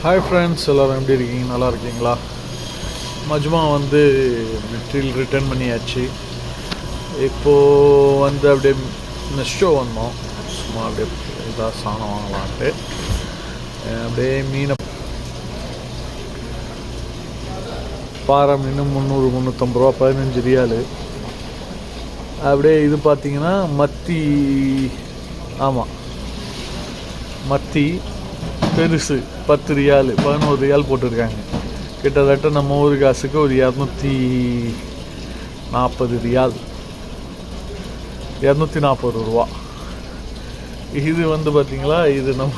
Hi friends, எல்லோரும் எப்படி இருக்கீங்க? நல்லா இருக்கீங்களா? மஜ்மா வந்து மெட்டீரியல் ரிட்டர்ன் பண்ணியாச்சு. இப்போது வந்து அப்படியே நெஸ்டோ வந்தோம். சும்மா அப்படியே இதாக சாணம் வாங்கலான்ட்டு அப்படியே மீனை பாறை மீன் 300-350 ரூபா, 15 ரியாலு. அப்படியே இது பார்த்திங்கன்னா மத்தி, ஆமாம் மத்தி பெருசு 10 ரியால், 11 ரியால் போட்டிருக்காங்க. கிட்டத்தட்ட நம்ம ஊர் காசுக்கு ஒரு 240 ரியால், 240 ரூபா. இது வந்து பார்த்திங்களா, இது நம்ம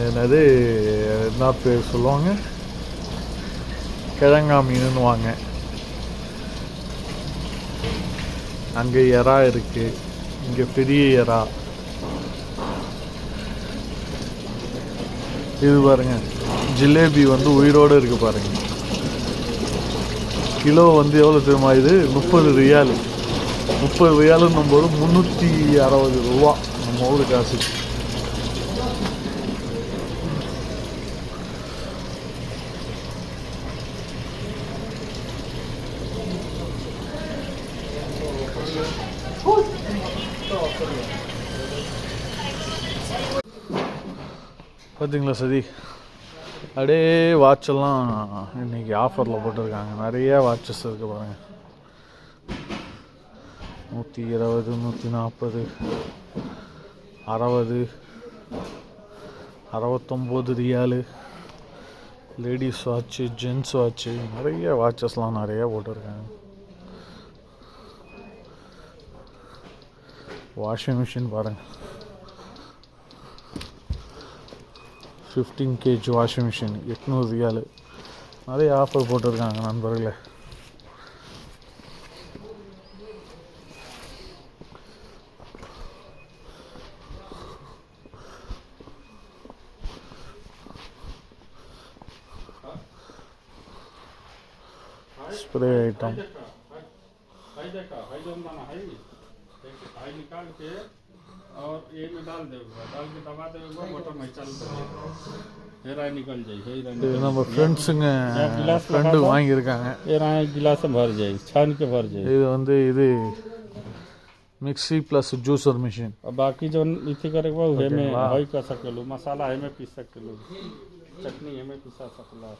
என்னது என்ன பேர் சொல்லுவாங்க, கிழங்கா மீனுன்னு வாங்க. அங்கே எறா இருக்குது, இங்கே பெரிய எறா. இது பாருங்கள், ஜிலேபி வந்து உயிரோடு இருக்குது பாருங்கள். கிலோ வந்து எவ்வளோ தெரியுமா? இது 30 ரியாலு. 30 ரியாலுன்னும் போது 360 ரூபா நம்ம ஊர் காசு. பார்த்தீங்களா சரி? அப்படியே வாட்செல்லாம் இன்றைக்கி ஆஃபரில் போட்டிருக்காங்க. நிறைய வாட்சஸ் இருக்குது பாருங்கள். 120, 140, 60, 69 ரியாலு. லேடிஸ் வாட்ச்சு, ஜென்ஸ் வாட்ச்சு, நிறைய வாட்சஸ்லாம் நிறையா போட்டிருக்காங்க. வாஷிங் மிஷின் பாருங்கள், 15 kg வாஷிங் மிஷின் 800 ரியாலு. நிறைய ஆஃபர் போட்டிருக்காங்க நண்பர்களே. स्प्रे आइटम और ये में डाल देगा, डाल के दबा देगा, बटन में चल देगा, हेरा निकल जाए। இது நம்ம ஃப்ரெண்ட்ஸுங்க ஃப்ரெண்டு வாங்கியிருக்காங்க. हेरा गिलास भर जाए, छान के भर जाए। இது வந்து இது मिक्सी प्लस जूसर मशीन. और बाकी जो इथे करे वो हे में हई कर सकेलु, मसाला हे में पीस सकेलु, चटनी हे में पिसा सकला.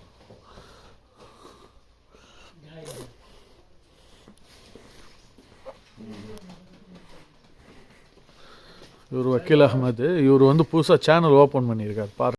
இவர் வக்கீல் அகமது. இவர் வந்து புதுசாக சேனல் ஓப்பன் பண்ணியிருக்கார்.